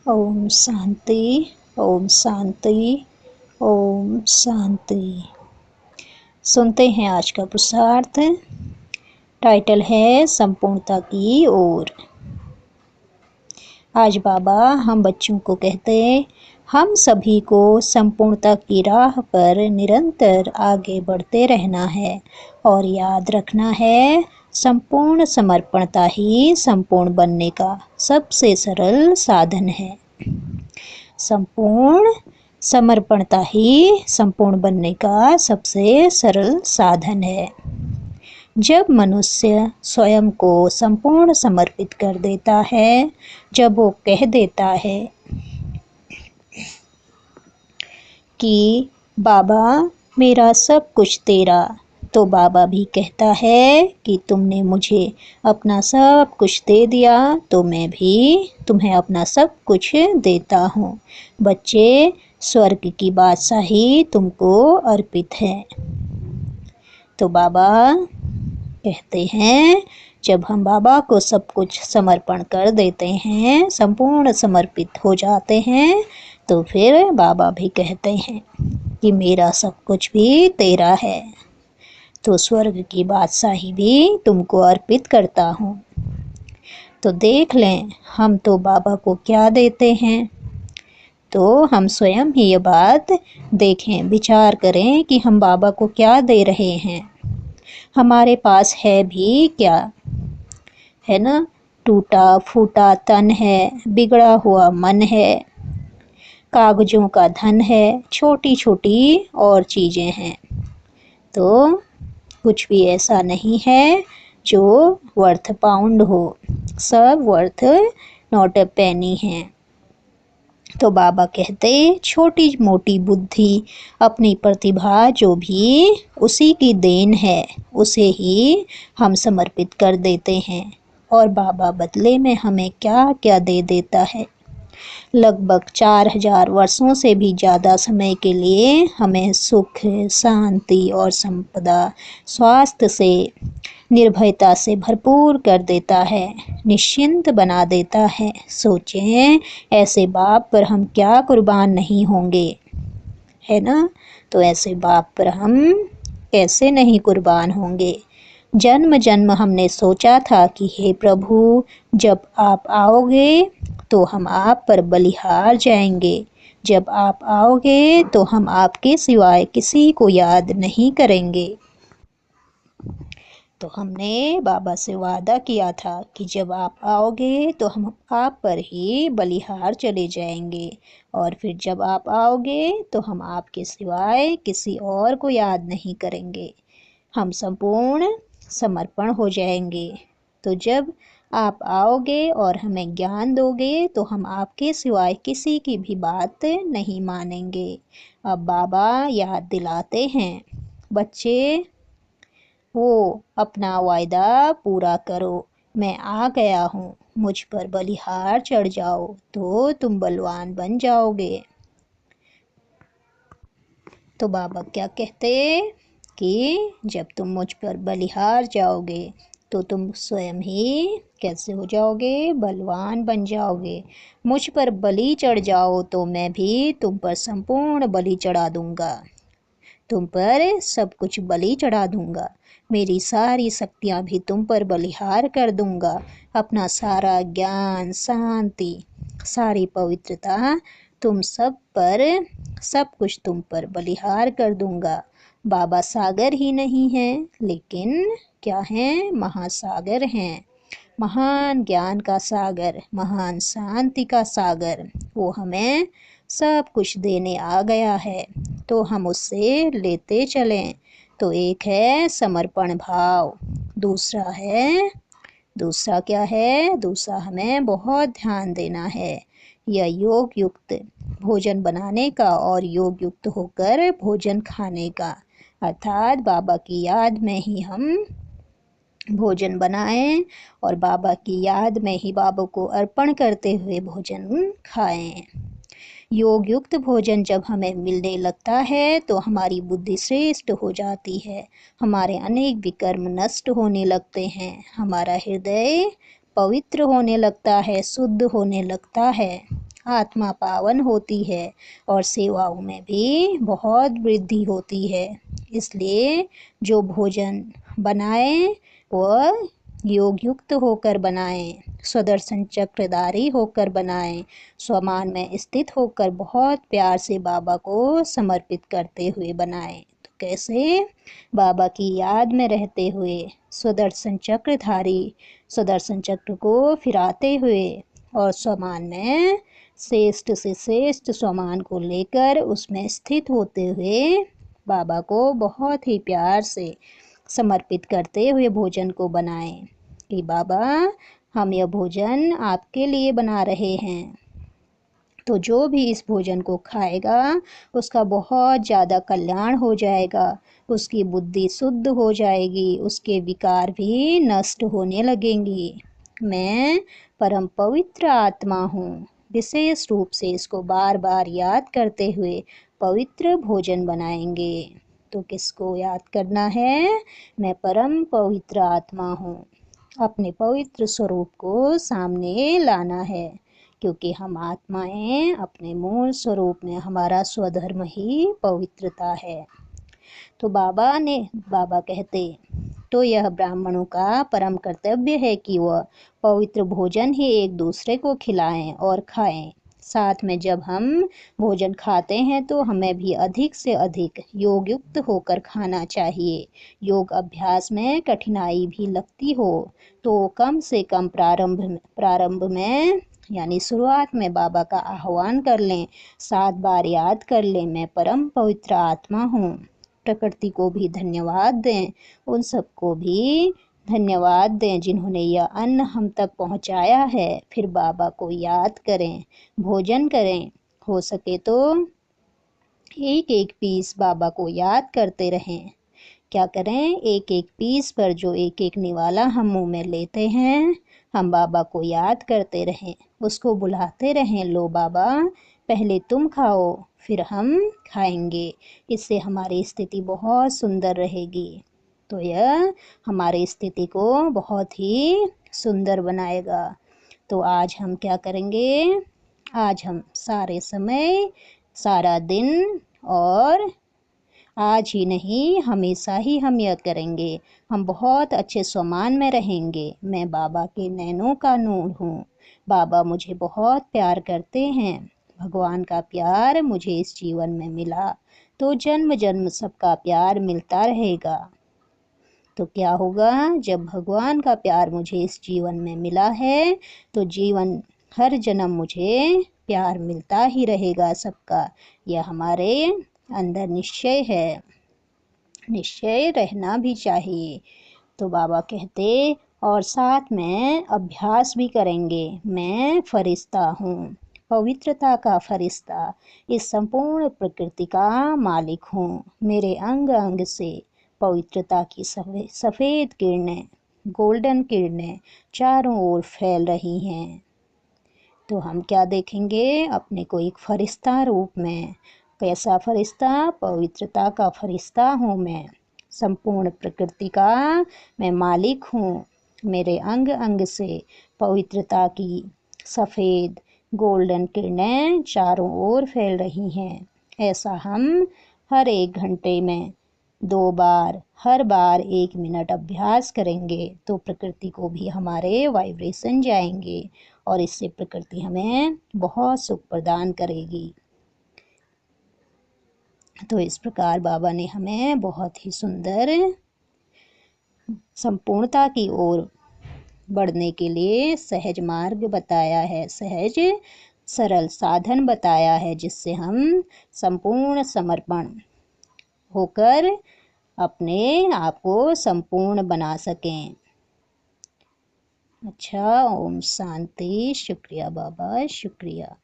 ओम शांति। ओम शांति। ओम शांति। सुनते हैं आज का पुरुषार्थ। टाइटल है संपूर्णता की ओर। आज बाबा हम बच्चों को कहते हैं, हम सभी को संपूर्णता की राह पर निरंतर आगे बढ़ते रहना है और याद रखना है, संपूर्ण समर्पणता ही संपूर्ण बनने का सबसे सरल साधन है। संपूर्ण समर्पणता ही संपूर्ण बनने का सबसे सरल साधन है। जब मनुष्य स्वयं को संपूर्ण समर्पित कर देता है, जब वो कह देता है कि बाबा मेरा सब कुछ तेरा, तो बाबा भी कहता है कि तुमने मुझे अपना सब कुछ दे दिया तो मैं भी तुम्हें अपना सब कुछ देता हूँ। बच्चे, स्वर्ग की बादशाही तुमको अर्पित है। तो बाबा कहते हैं, जब हम बाबा को सब कुछ समर्पण कर देते हैं, संपूर्ण समर्पित हो जाते हैं, तो फिर बाबा भी कहते हैं कि मेरा सब कुछ भी तेरा है, तो स्वर्ग की बादशाही भी तुमको अर्पित करता हूँ। तो देख लें हम तो बाबा को क्या देते हैं। तो हम स्वयं ही ये बात देखें, विचार करें कि हम बाबा को क्या दे रहे हैं। हमारे पास है भी क्या, है ना? टूटा फूटा तन है, बिगड़ा हुआ मन है, कागजों का धन है, छोटी छोटी और चीज़ें हैं। तो कुछ भी ऐसा नहीं है जो वर्थ पाउंड हो, सब वर्थ नॉट अ पेनी है। तो बाबा कहते, छोटी मोटी बुद्धि, अपनी प्रतिभा जो भी उसी की देन है, उसे ही हम समर्पित कर देते हैं। और बाबा बदले में हमें क्या क्या दे देता है। लगभग 4000 वर्षों से भी ज़्यादा समय के लिए हमें सुख, शांति और संपदा, स्वास्थ्य से, निर्भयता से भरपूर कर देता है, निश्चिंत बना देता है। सोचें, ऐसे बाप पर हम क्या कुर्बान नहीं होंगे, है ना? तो ऐसे बाप पर हम कैसे नहीं कुर्बान होंगे। जन्म जन्म हमने सोचा था कि हे प्रभु, जब आप आओगे तो हम आप पर बलिहार जाएंगे, जब आप आओगे तो हम आपके सिवाय किसी को याद नहीं करेंगे। तो हमने बाबा से वादा किया था कि जब आप आओगे तो हम आप पर ही बलिहार चले जाएंगे, और फिर जब आप आओगे तो हम आपके सिवाय किसी और को याद नहीं करेंगे, हम संपूर्ण समर्पण हो जाएंगे। तो जब आप आओगे और हमें ज्ञान दोगे तो हम आपके सिवाय किसी की भी बात नहीं मानेंगे। अब बाबा याद दिलाते हैं, बच्चे वो अपना वायदा पूरा करो, मैं आ गया हूँ, मुझ पर बलिहार चढ़ जाओ तो तुम बलवान बन जाओगे। तो बाबा क्या कहते कि जब तुम मुझ पर बलिहार जाओगे तो तुम स्वयं ही कैसे हो जाओगे, बलवान बन जाओगे। मुझ पर बलि चढ़ जाओ तो मैं भी तुम पर संपूर्ण बलि चढ़ा दूंगा, तुम पर सब कुछ बलि चढ़ा दूंगा, मेरी सारी शक्तियाँ भी तुम पर बलिहार कर दूंगा, अपना सारा ज्ञान, शांति, सारी पवित्रता तुम सब पर, सब कुछ तुम पर बलिहार कर दूंगा। बाबा सागर ही नहीं है, लेकिन क्या हैं, महासागर हैं, महान ज्ञान का सागर, महान शांति का सागर। वो हमें सब कुछ देने आ गया है, तो हम उससे लेते चलें। तो एक है समर्पण भाव, दूसरा क्या है, दूसरा हमें बहुत ध्यान देना है, यह योग युक्त भोजन बनाने का और योग युक्त होकर भोजन खाने का, अर्थात बाबा की याद में ही हम भोजन बनाएं और बाबा की याद में ही बाबा को अर्पण करते हुए भोजन खाएं। योग युक्त भोजन जब हमें मिलने लगता है तो हमारी बुद्धि श्रेष्ठ हो जाती है, हमारे अनेक विकर्म नष्ट होने लगते हैं, हमारा हृदय पवित्र होने लगता है, शुद्ध होने लगता है, आत्मा पावन होती है और सेवाओं में भी बहुत वृद्धि होती है। इसलिए जो भोजन बनाएं वह योग युक्त होकर बनाएं, स्वदर्शन चक्रधारी होकर बनाएं, स्वमान में स्थित होकर बहुत प्यार से बाबा को समर्पित करते हुए बनाएं। तो कैसे? बाबा की याद में रहते हुए स्वदर्शन चक्रधारी स्वदर्शन चक्र को फिराते हुए और स्वमान में श्रेष्ठ से श्रेष्ठ स्वमान को लेकर उसमें स्थित होते हुए बाबा को बहुत ही प्यार से समर्पित करते हुए भोजन को बनाएं कि बाबा हम यह भोजन आपके लिए बना रहे हैं। तो जो भी इस भोजन को खाएगा उसका बहुत ज़्यादा कल्याण हो जाएगा, उसकी बुद्धि शुद्ध हो जाएगी, उसके विकार भी नष्ट होने लगेंगी। मैं परम पवित्र आत्मा हूँ। विशेष रूप से इसको बार बार याद करते हुए पवित्र भोजन बनाएंगे। तो किसको याद करना है? मैं परम पवित्र आत्मा हूँ। अपने पवित्र स्वरूप को सामने लाना है, क्योंकि हम आत्माएं अपने मूल स्वरूप में, हमारा स्वधर्म ही पवित्रता है। तो बाबा कहते तो यह ब्राह्मणों का परम कर्तव्य है कि वह पवित्र भोजन ही एक दूसरे को खिलाएं और खाएं। साथ में जब हम भोजन खाते हैं तो हमें भी अधिक से अधिक योग युक्त होकर खाना चाहिए। योग अभ्यास में कठिनाई भी लगती हो तो कम से कम प्रारंभ में यानी शुरुआत में बाबा का आह्वान कर लें, 7 बार याद कर लें, मैं परम पवित्र आत्मा हूँ। प्रकृति को भी धन्यवाद दें, उन सबको भी धन्यवाद दें जिन्होंने यह अन्न हम तक पहुंचाया है। फिर बाबा को याद करें, भोजन करें। हो सके तो एक एक पीस बाबा को याद करते रहें। क्या करें? एक एक पीस पर जो एक एक निवाला हम मुंह में लेते हैं, हम बाबा को याद करते रहें, उसको बुलाते रहें, लो बाबा पहले तुम खाओ फिर हम खाएंगे। इससे हमारी स्थिति बहुत सुंदर रहेगी। तो यह हमारी स्थिति को बहुत ही सुंदर बनाएगा। तो आज हम क्या करेंगे? आज हम सारे समय, सारा दिन और आज ही नहीं हमेशा ही हम यह करेंगे। हम बहुत अच्छे स्वमान में रहेंगे। मैं बाबा के नैनों का नूर हूँ। बाबा मुझे बहुत प्यार करते हैं। भगवान का प्यार मुझे इस जीवन में मिला तो जन्म जन्म सबका प्यार मिलता रहेगा। तो क्या होगा? जब भगवान का प्यार मुझे इस जीवन में मिला है तो जीवन हर जन्म मुझे प्यार मिलता ही रहेगा सबका। यह हमारे अंदर निश्चय है, निश्चय रहना भी चाहिए। तो बाबा कहते और साथ में अभ्यास भी करेंगे, मैं फरिश्ता हूँ, पवित्रता का फरिश्ता, इस संपूर्ण प्रकृति का मालिक हूँ। मेरे अंग अंग से पवित्रता की सफ़ेद किरणें, गोल्डन किरणें चारों ओर फैल रही हैं। तो हम क्या देखेंगे? अपने को एक फरिश्ता रूप में। कैसा फरिश्ता? पवित्रता का फरिश्ता हूँ मैं। संपूर्ण प्रकृति का मैं मालिक हूँ। मेरे अंग अंग से पवित्रता की सफ़ेद गोल्डन किरणें चारों ओर फैल रही हैं। ऐसा हम हर 1 घंटे में 2 बार, हर बार 1 मिनट अभ्यास करेंगे तो प्रकृति को भी हमारे वाइब्रेशन जाएंगे और इससे प्रकृति हमें बहुत सुख प्रदान करेगी। तो इस प्रकार बाबा ने हमें बहुत ही सुंदर संपूर्णता की ओर बढ़ने के लिए सहज मार्ग बताया है, सहज सरल साधन बताया है, जिससे हम संपूर्ण समर्पण होकर अपने आप को संपूर्ण बना सकें। अच्छा, ओम शांति। शुक्रिया बाबा, शुक्रिया।